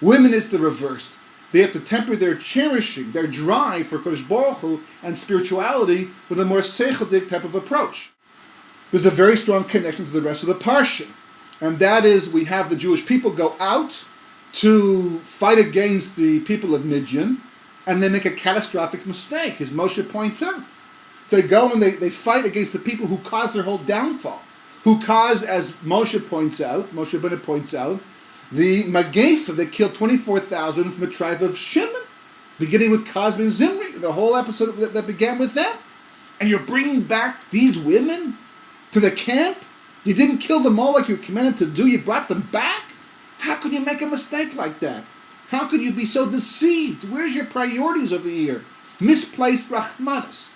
Women is the reverse. They have to temper their cherishing, their drive for Kodesh Baruch Hu and spirituality with a more seichelic type of approach. There's a very strong connection to the rest of the parsha, and that is we have the Jewish people go out to fight against the people of Midian, and they make a catastrophic mistake, as Moshe points out. They go and they fight against the people who caused their whole downfall, who caused, as Moshe Rabbeinu points out, the Magefa that killed 24,000 from the tribe of Shimon, beginning with Cosbi and Zimri, the whole episode that began with them. And you're bringing back these women to the camp? You didn't kill them all like you were commanded to do, you brought them back? How could you make a mistake like that? How could you be so deceived? Where's your priorities over here? Misplaced rachmanis,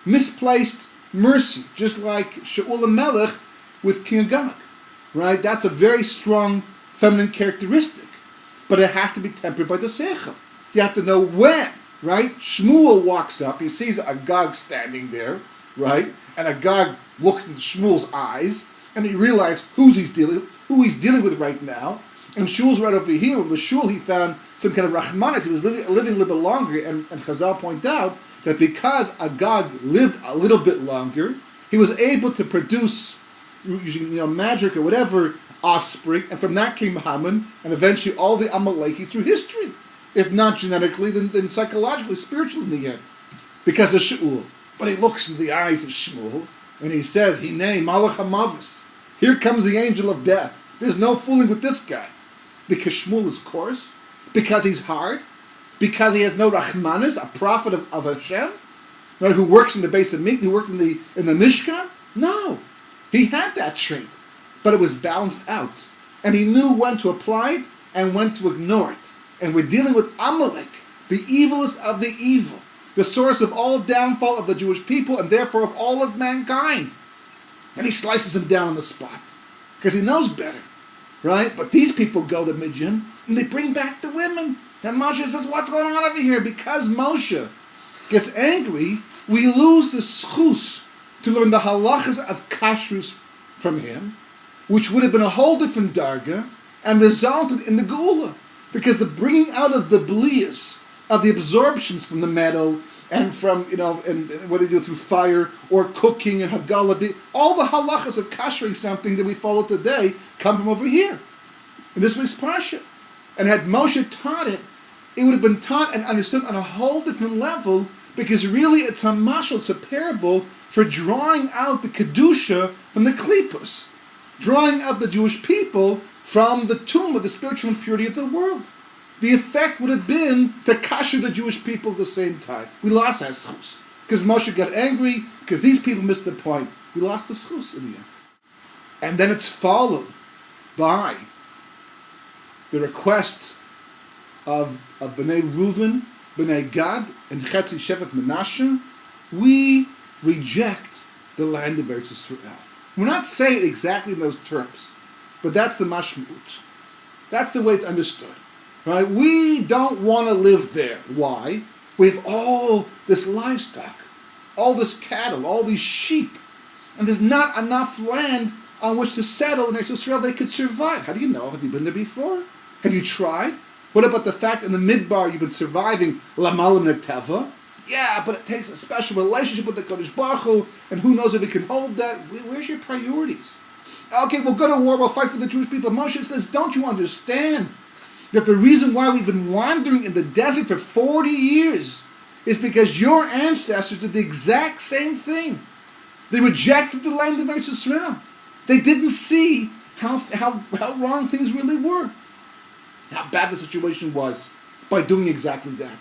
misplaced mercy, just like Shaul HaMelech with King Agag, right? That's a very strong feminine characteristic, but it has to be tempered by the seichel. You have to know when, right? Shmuel walks up, he sees Agag standing there, right? And Agag looks into Shmuel's eyes, and he realizes who he's dealing with right now. And Shul's right over here. With Shul, he found some kind of rachmanis. He was living a little bit longer, and Chazal point out that because Agag lived a little bit longer, he was able to produce, using magic or whatever, offspring, and from that came Haman, and eventually all the Amalekis through history. If not genetically, then psychologically, spiritually in the end. Because of Shaul. But he looks into the eyes of Shmuel, and he says, Hinei Malach HaMavis. Here comes the angel of death. There's no fooling with this guy. Because Shmuel is coarse? Because he's hard? Because he has no Rachmanis, a prophet of Hashem? Right, who works in the base of Mikdash, who worked in the Mishkan? No. He had that trait. But it was balanced out. And he knew when to apply it and when to ignore it. And we're dealing with Amalek, the evilest of the evil, the source of all downfall of the Jewish people and therefore of all of mankind. And he slices him down on the spot because he knows better, right? But these people go to Midian and they bring back the women. And Moshe says, what's going on over here? Because Moshe gets angry, we lose the schus to learn the halachas of kashrus from him, which would have been a whole different darga and resulted in the geula. Because the bringing out of the blias, of the absorptions from the metal, and from, and whether you do it through fire or cooking and hagala, all the halachas of kashering something that we follow today come from over here, in this week's parsha. And had Moshe taught it, it would have been taught and understood on a whole different level, because really it's a mashal, it's a parable for drawing out the kedusha from the klipos, drawing out the Jewish people from the tomb of the spiritual impurity of the world. The effect would have been to kasher the Jewish people at the same time. We lost that schus. Because Moshe got angry, because these people missed the point. We lost the schus in the end. And then it's followed by the request of Bnei Reuven, Bnei Gad, and Chetzi Shevet Menashe. We reject the land of Eretz Yisrael. We're not saying it exactly in those terms, but that's the mashmut. That's the way it's understood. Right? We don't want to live there. Why? We have all this livestock, all this cattle, all these sheep, and there's not enough land on which to settle in Eretz Yisrael they could survive. How do you know? Have you been there before? Have you tried? What about the fact in the midbar you've been surviving Lamalim Neteva? Yeah, but it takes a special relationship with the Kodesh Baruch Hu, and who knows if we can hold that. Where's your priorities? Okay, we'll go to war, we'll fight for the Jewish people. Moshe says, don't you understand that the reason why we've been wandering in the desert for 40 years is because your ancestors did the exact same thing. They rejected the land of Eretz Yisrael. They didn't see how wrong things really were, how bad the situation was by doing exactly that.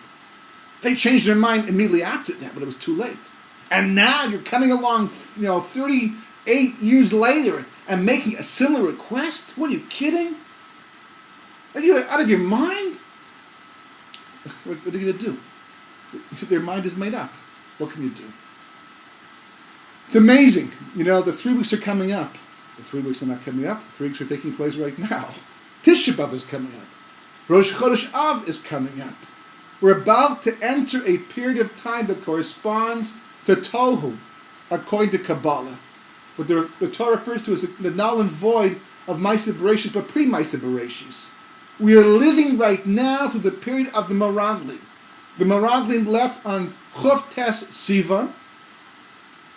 They changed their mind immediately after that, but it was too late. And now you're coming along, 38 years later and making a similar request? What, are you kidding? Are you out of your mind? What are you going to do? Their mind is made up. What can you do? It's amazing. The 3 weeks are coming up. The 3 weeks are not coming up. The 3 weeks are taking place right now. Tisha B'Av is coming up. Rosh Chodesh Av is coming up. We're about to enter a period of time that corresponds to Tohu, according to Kabbalah. What the Torah refers to as the null and void of Ma'aseh Bereshis, but pre-Ma'aseh Bereshis. We are living right now through the period of the Meraglim. The Meraglim left on Chof Tes Sivan,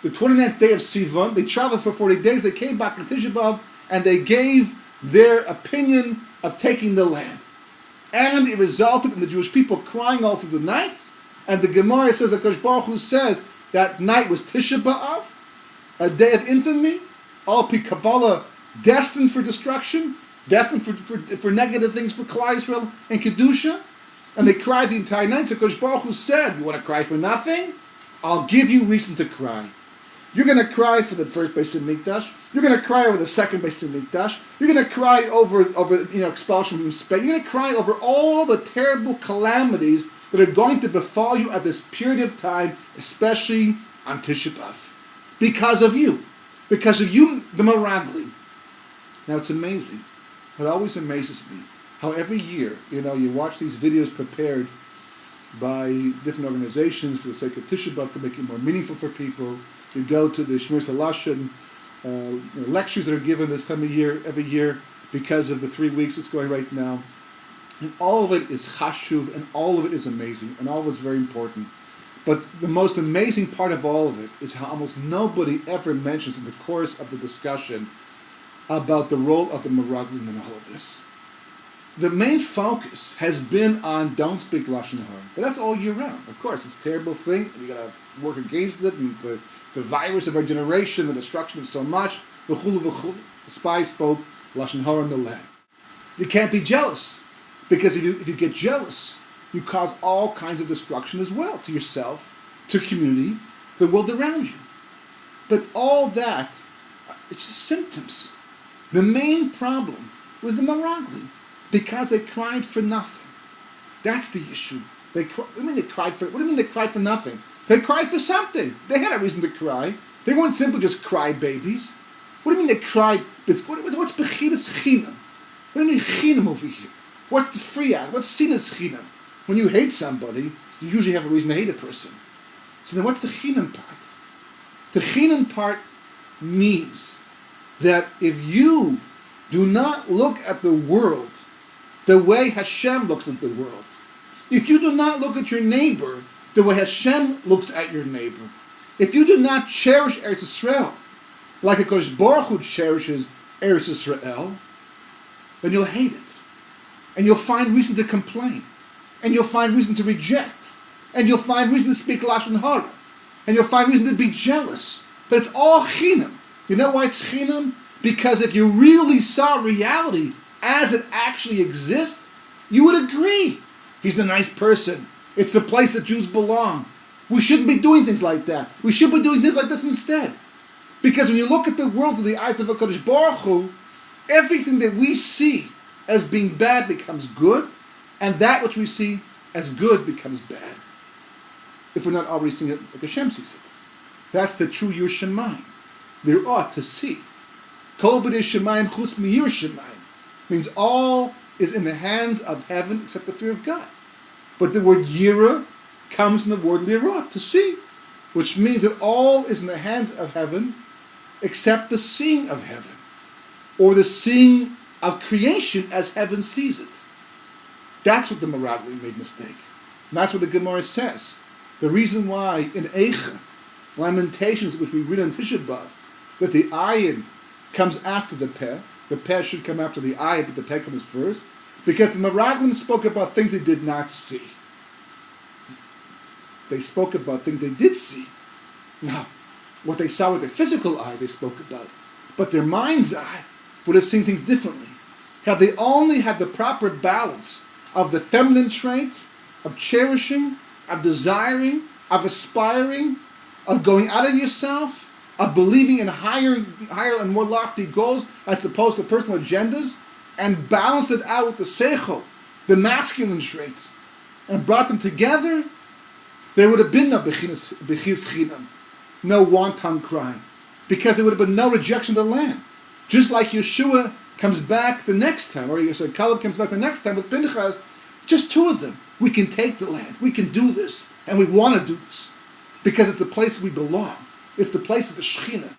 the 29th day of Sivan. They traveled for 40 days. They came back on Tisha B'Av, and they gave their opinion of taking the land. And it resulted in the Jewish people crying all through the night. And the Gemara says, HaKadosh Baruch Hu says, that night was Tisha B'Av, a day of infamy, all Pi Kabbalah, destined for destruction, destined for negative things for Klal Yisrael and Kedusha. And they cried the entire night. So HaKadosh Baruch Hu said, you want to cry for nothing? I'll give you reason to cry. You're going to cry for the first Beis Hamikdash. You're going to cry over the second Beis Hamikdash. You're going to cry over expulsion from Spain. You're going to cry over all the terrible calamities that are going to befall you at this period of time, especially on Tisha B'Av. Because of you. Because of you, the Meraglim. Now it's amazing. It always amazes me how every year, you watch these videos prepared by different organizations for the sake of Tisha B'Av to make it more meaningful for people. You go to the Shmir Salashon lectures that are given this time of year, every year, because of the 3 weeks it's going right now. And all of it is chashuv, and all of it is amazing, and all of it's very important. But the most amazing part of all of it is how almost nobody ever mentions in the course of the discussion about the role of the Meraglim in all of this. The main focus has been on don't speak Lashon Hara. But that's all year round. Of course, it's a terrible thing, and you got to work against it, and it's the virus of our generation, the destruction of so much. V'chulu v'chulu. The spies spoke Lashon Hara in the land. You can't be jealous, because if you get jealous, you cause all kinds of destruction as well, to yourself, to community, to the world around you. But all that, it's just symptoms. The main problem was the Meraglim, because they cried for nothing. That's the issue. What do you mean they cried for nothing? They cried for something. They had a reason to cry. They weren't simply just cry babies. What do you mean they cried? What's bechinas chinam? What do you mean chinam over here? What's the free out? What's sinas chinam? When you hate somebody, you usually have a reason to hate a person. So then what's the chinam part? The chinam part means that if you do not look at the world the way Hashem looks at the world, if you do not look at your neighbor the way Hashem looks at your neighbor, if you do not cherish Eretz Yisrael like HaKadosh Baruch Hu cherishes Eretz Yisrael, then you'll hate it. And you'll find reason to complain. And you'll find reason to reject. And you'll find reason to speak Lashon Hara. And you'll find reason to be jealous. But it's all chinam. You know why it's chinam? Because if you really saw reality as it actually exists, you would agree. He's a nice person. It's the place that Jews belong. We shouldn't be doing things like that. We should be doing things like this instead. Because when you look at the world through the eyes of HaKadosh Baruch Hu, everything that we see as being bad becomes good, and that which we see as good becomes bad. If we're not already seeing it like Hashem sees it. That's the true Yir Shemayim. There ought to see. Kol b'dei Shemayim chutz miYir Shemayim means all is in the hands of heaven except the fear of God. But the word Yira comes from the word Lirah, to see, which means that all is in the hands of heaven except the seeing of heaven, or the seeing of creation as heaven sees it. That's what the Meraglim made mistake. And that's what the Gemara says. The reason why in Eicha, Lamentations, which we read on Tisha B'Av, that the ayin comes after the peh should come after the ayin, but the peh comes first, because the Meraglim spoke about things they did not see. They spoke about things they did see. Now, what they saw with their physical eyes they spoke about, but their mind's eye would have seen things differently. Had they only had the proper balance of the feminine traits, of cherishing, of desiring, of aspiring, of going out of yourself, of believing in higher and more lofty goals as opposed to personal agendas, and balanced it out with the seichel, the masculine traits, and brought them together, there would have been no bechinas chinam, no wanton crime, because there would have been no rejection of the land. Just like Yeshua comes back the next time, or Caleb comes back the next time with Pinchas, just two of them. We can take the land. We can do this. And we want to do this. Because it's the place we belong. It's the place of the Shekhinah.